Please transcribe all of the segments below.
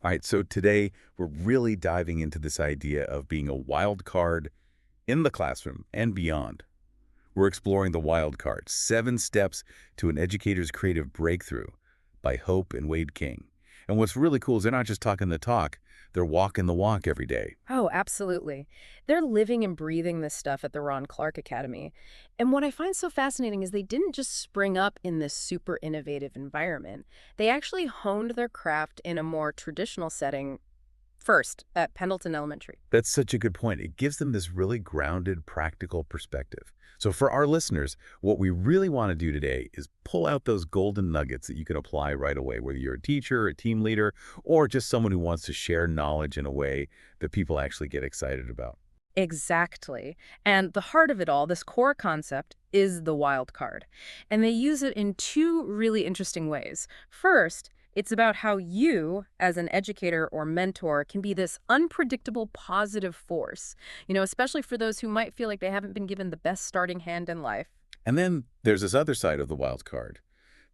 All right, so today we're really diving into this idea of being a wild card in the classroom and beyond. We're exploring the wild card, 7 steps to an educator's creative breakthrough by Hope and Wade King. And what's really cool is they're not just talking the talk, they're walking the walk every day. Oh, absolutely. They're living and breathing this stuff at the Ron Clark Academy. And what I find so fascinating is they didn't just spring up in this super innovative environment. They actually honed their craft in a more traditional setting first at Pendleton Elementary. That's such a good point. It gives them this really grounded, practical perspective. So for our listeners, what we really want to do today is pull out those golden nuggets that you can apply right away, whether you're a teacher, a team leader, or just someone who wants to share knowledge in a way that people actually get excited about. Exactly. And the heart of it all, this core concept, is the wild card. And they use it in two really interesting ways. First, it's about how you, as an educator or mentor, can be this unpredictable positive force, especially for those who might feel like they haven't been given the best starting hand in life. And then there's this other side of the wild card,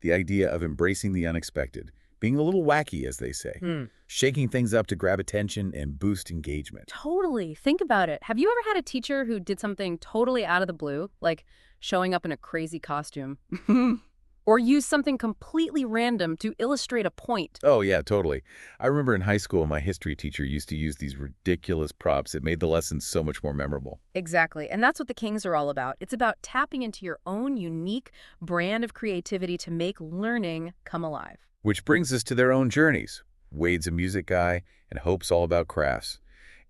the idea of embracing the unexpected, being a little wacky, as they say, Hmm. shaking things up to grab attention and boost engagement. Totally. Think about it. Have you ever had a teacher who did something totally out of the blue, like showing up in a crazy costume? Or use something completely random to illustrate a point? Oh, yeah, totally. I remember in high school, my history teacher used to use these ridiculous props that made the lessons so much more memorable. Exactly. And that's what the Kings are all about. It's about tapping into your own unique brand of creativity to make learning come alive. Which brings us to their own journeys. Wade's a music guy, and Hope's all about crafts.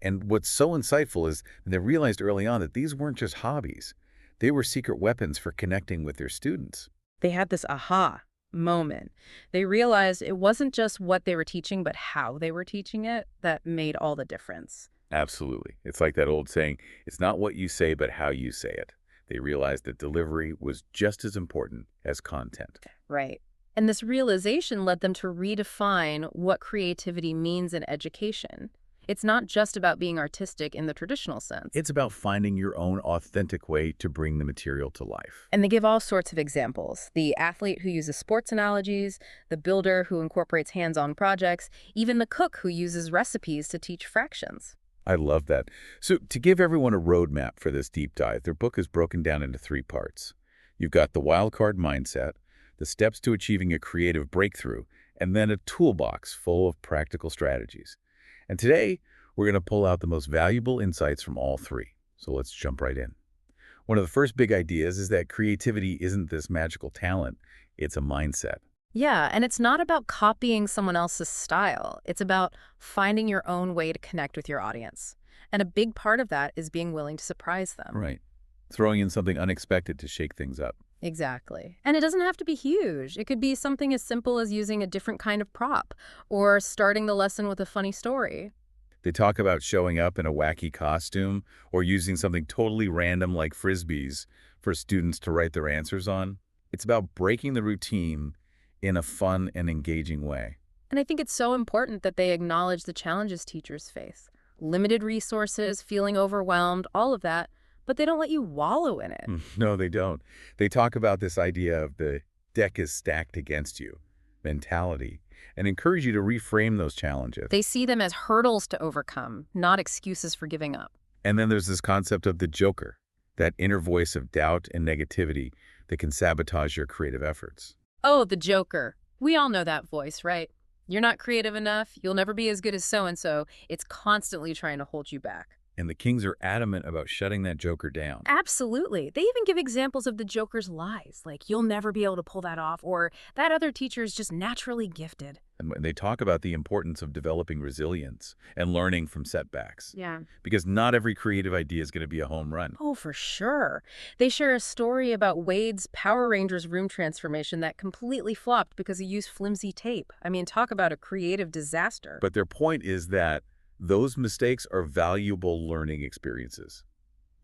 And what's so insightful is that they realized early on that these weren't just hobbies. They were secret weapons for connecting with their students. They had this aha moment. They realized it wasn't just what they were teaching, but how they were teaching it that made all the difference. Absolutely. It's like that old saying, it's not what you say, but how you say it. They realized that delivery was just as important as content. Right. And this realization led them to redefine what creativity means in education. It's not just about being artistic in the traditional sense. It's about finding your own authentic way to bring the material to life. And they give all sorts of examples. The athlete who uses sports analogies, the builder who incorporates hands-on projects, even the cook who uses recipes to teach fractions. I love that. So to give everyone a roadmap for this deep dive, their book is broken down into 3 parts. You've got the wild card mindset, the steps to achieving a creative breakthrough, and then a toolbox full of practical strategies. And today, we're going to pull out the most valuable insights from all 3. So let's jump right in. One of the first big ideas is that creativity isn't this magical talent, it's a mindset. Yeah, and it's not about copying someone else's style. It's about finding your own way to connect with your audience. And a big part of that is being willing to surprise them. Right. Throwing in something unexpected to shake things up. Exactly. And it doesn't have to be huge. It could be something as simple as using a different kind of prop or starting the lesson with a funny story. They talk about showing up in a wacky costume or using something totally random like frisbees for students to write their answers on. It's about breaking the routine in a fun and engaging way. And I think it's so important that they acknowledge the challenges teachers face. Limited resources, feeling overwhelmed, all of that, but they don't let you wallow in it. No, they don't. They talk about this idea of the deck is stacked against you mentality and encourage you to reframe those challenges. They see them as hurdles to overcome, not excuses for giving up. And then there's this concept of the joker, that inner voice of doubt and negativity that can sabotage your creative efforts. Oh, the Joker. We all know that voice, right? You're not creative enough. You'll never be as good as so-and-so. It's constantly trying to hold you back. And the Kings are adamant about shutting that joker down. Absolutely. They even give examples of the Joker's lies, like you'll never be able to pull that off, or that other teacher is just naturally gifted. And when they talk about the importance of developing resilience and learning from setbacks. Yeah. Because not every creative idea is going to be a home run. Oh, for sure. They share a story about Wade's Power Rangers room transformation that completely flopped because he used flimsy tape. I mean, talk about a creative disaster. But their point is that those mistakes are valuable learning experiences.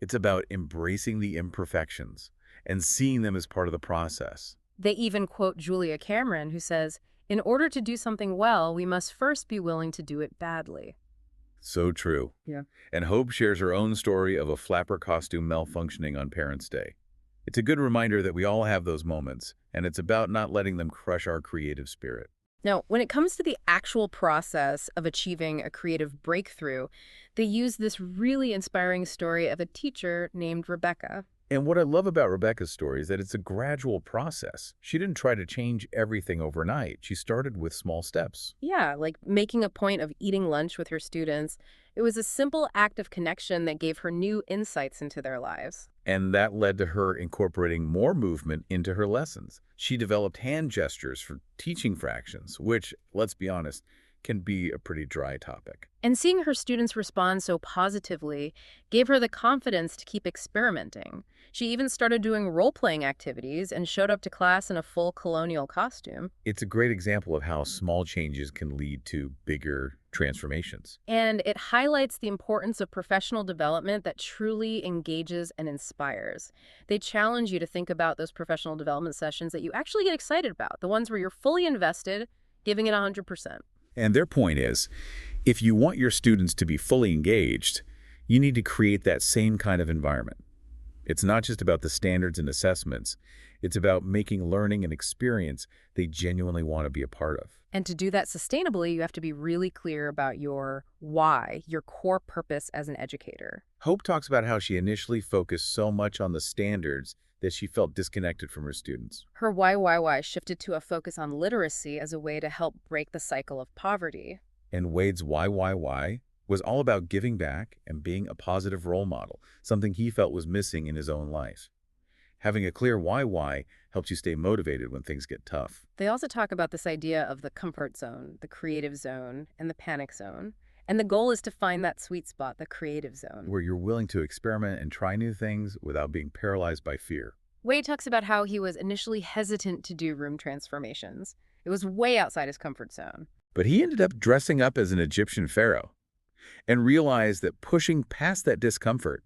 It's about embracing the imperfections and seeing them as part of the process. They even quote Julia Cameron, who says, "In order to do something well, we must first be willing to do it badly." So true. Yeah. And Hope shares her own story of a flapper costume malfunctioning on Parents' Day. It's a good reminder that we all have those moments, and it's about not letting them crush our creative spirit. Now, when it comes to the actual process of achieving a creative breakthrough, they use this really inspiring story of a teacher named Rebecca. And what I love about Rebecca's story is that it's a gradual process. She didn't try to change everything overnight. She started with small steps. Yeah, like making a point of eating lunch with her students. It was a simple act of connection that gave her new insights into their lives. And that led to her incorporating more movement into her lessons. She developed hand gestures for teaching fractions, which, let's be honest, can be a pretty dry topic. And seeing her students respond so positively gave her the confidence to keep experimenting. She even started doing role-playing activities and showed up to class in a full colonial costume. It's a great example of how small changes can lead to bigger transformations. And it highlights the importance of professional development that truly engages and inspires. They challenge you to think about those professional development sessions that you actually get excited about, the ones where you're fully invested, giving it 100%. And their point is, if you want your students to be fully engaged, you need to create that same kind of environment. It's not just about the standards and assessments. It's about making learning an experience they genuinely want to be a part of. And to do that sustainably, you have to be really clear about your why, your core purpose as an educator. Hope talks about how she initially focused so much on the standards that she felt disconnected from her students. Her why shifted to a focus on literacy as a way to help break the cycle of poverty. And Wade's why was all about giving back and being a positive role model, something he felt was missing in his own life. Having a clear why helps you stay motivated when things get tough. They also talk about this idea of the comfort zone, the creative zone, and the panic zone. And the goal is to find that sweet spot, the creative zone. Where you're willing to experiment and try new things without being paralyzed by fear. Wade talks about how he was initially hesitant to do room transformations. It was way outside his comfort zone. But he ended up dressing up as an Egyptian pharaoh and realized that pushing past that discomfort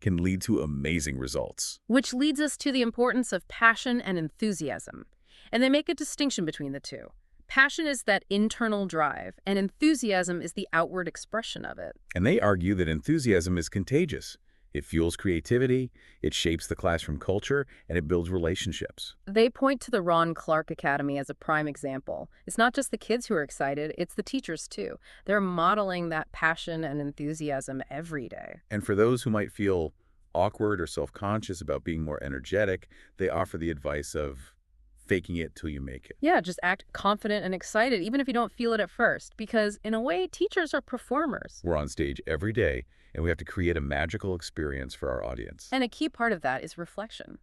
can lead to amazing results. Which leads us to the importance of passion and enthusiasm. And they make a distinction between the two. Passion is that internal drive, and enthusiasm is the outward expression of it. And they argue that enthusiasm is contagious. It fuels creativity, it shapes the classroom culture, and it builds relationships. They point to the Ron Clark Academy as a prime example. It's not just the kids who are excited, it's the teachers too. They're modeling that passion and enthusiasm every day. And for those who might feel awkward or self-conscious about being more energetic, they offer the advice of faking it till you make it. Yeah, just act confident and excited, even if you don't feel it at first, because in a way, teachers are performers. We're on stage every day, and we have to create a magical experience for our audience. And a key part of that is reflection.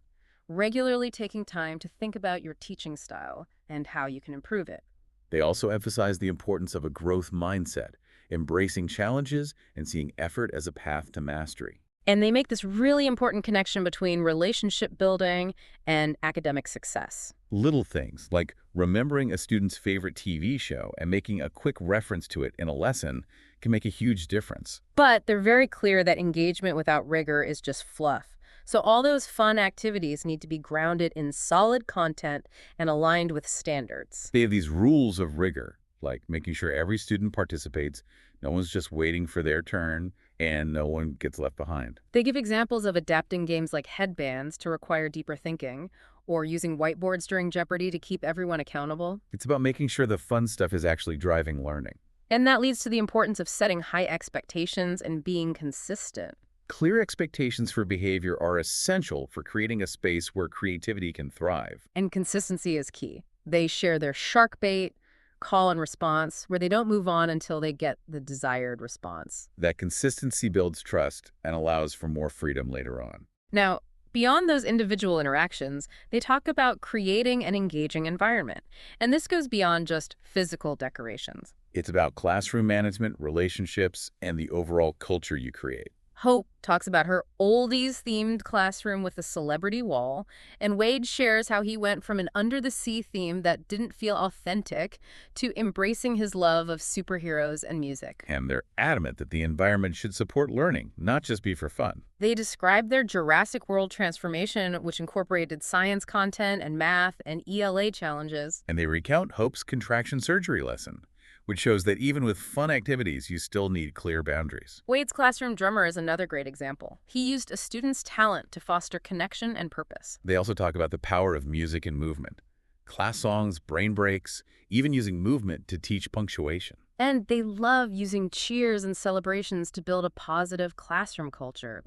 Regularly taking time to think about your teaching style and how you can improve it. They also emphasize the importance of a growth mindset, embracing challenges and seeing effort as a path to mastery. And they make this really important connection between relationship building and academic success. Little things like remembering a student's favorite TV show and making a quick reference to it in a lesson can make a huge difference. But they're very clear that engagement without rigor is just fluff. So all those fun activities need to be grounded in solid content and aligned with standards. They have these rules of rigor, like making sure every student participates, no one's just waiting for their turn, and no one gets left behind. They give examples of adapting games like headbands to require deeper thinking, or using whiteboards during Jeopardy to keep everyone accountable. It's about making sure the fun stuff is actually driving learning. And that leads to the importance of setting high expectations and being consistent. Clear expectations for behavior are essential for creating a space where creativity can thrive. And consistency is key. They share their shark bait, call and response, where they don't move on until they get the desired response. That consistency builds trust and allows for more freedom later on. Now, beyond those individual interactions, they talk about creating an engaging environment. And this goes beyond just physical decorations. It's about classroom management, relationships, and the overall culture you create. Hope talks about her oldies-themed classroom with a celebrity wall, and Wade shares how he went from an under-the-sea theme that didn't feel authentic to embracing his love of superheroes and music. And they're adamant that the environment should support learning, not just be for fun. They described their Jurassic World transformation, which incorporated science content and math and ELA challenges. And they recount Hope's contraction surgery lesson, which shows that even with fun activities, you still need clear boundaries. Wade's classroom drummer is another great example. He used a student's talent to foster connection and purpose. They also talk about the power of music and movement. Class songs, brain breaks, even using movement to teach punctuation. And they love using cheers and celebrations to build a positive classroom culture.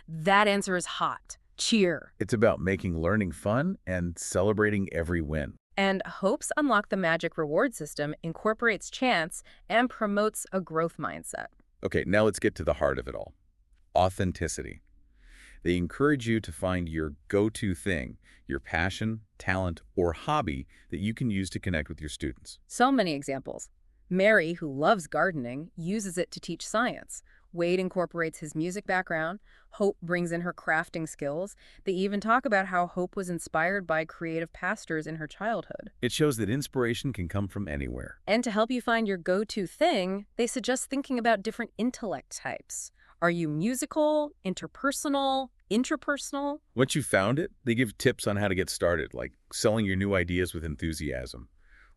That answer is hot. Cheer. It's about making learning fun and celebrating every win. And Hopes Unlock the Magic reward system incorporates chance and promotes a growth mindset. Okay, now let's get to the heart of it all. Authenticity. They encourage you to find your go-to thing, your passion, talent, or hobby that you can use to connect with your students. So many examples. Mary, who loves gardening, uses it to teach science. Wade incorporates his music background. Hope brings in her crafting skills. They even talk about how Hope was inspired by creative pastors in her childhood. It shows that inspiration can come from anywhere. And to help you find your go-to thing, they suggest thinking about different intellect types. Are you musical, interpersonal, intrapersonal? Once you've found it, they give tips on how to get started, like selling your new ideas with enthusiasm.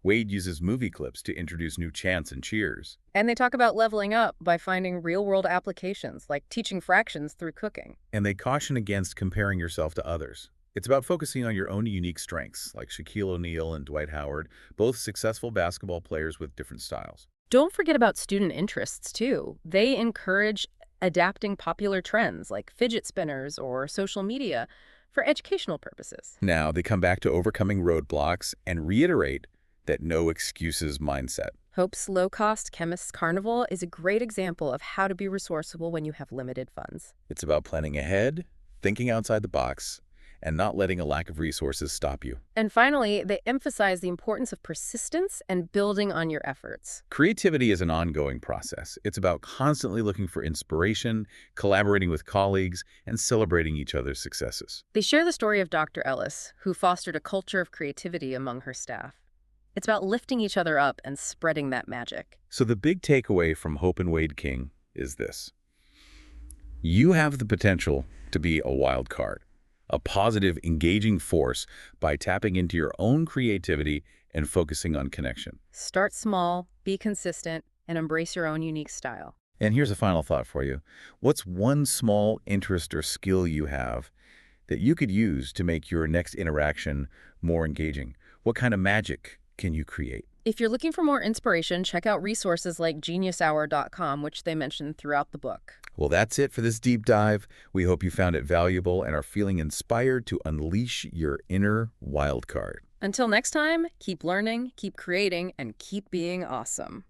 Wade uses movie clips to introduce new chants and cheers. And they talk about leveling up by finding real-world applications, like teaching fractions through cooking. And they caution against comparing yourself to others. It's about focusing on your own unique strengths, like Shaquille O'Neal and Dwight Howard, both successful basketball players with different styles. Don't forget about student interests, too. They encourage adapting popular trends like fidget spinners or social media for educational purposes. Now, they come back to overcoming roadblocks and reiterate that no excuses mindset. Hope's Low-Cost Chemist's Carnival is a great example of how to be resourceful when you have limited funds. It's about planning ahead, thinking outside the box, and not letting a lack of resources stop you. And finally, they emphasize the importance of persistence and building on your efforts. Creativity is an ongoing process. It's about constantly looking for inspiration, collaborating with colleagues, and celebrating each other's successes. They share the story of Dr. Ellis, who fostered a culture of creativity among her staff. It's about lifting each other up and spreading that magic. So the big takeaway from Hope and Wade King is this. You have the potential to be a wild card, a positive, engaging force by tapping into your own creativity and focusing on connection. Start small, be consistent, and embrace your own unique style. And here's a final thought for you. What's one small interest or skill you have that you could use to make your next interaction more engaging? What kind of magic can you create? If you're looking for more inspiration, check out resources like geniushour.com, which they mention throughout the book. Well, that's it for this deep dive. We hope you found it valuable and are feeling inspired to unleash your inner wild card. Until next time, keep learning, keep creating, and keep being awesome.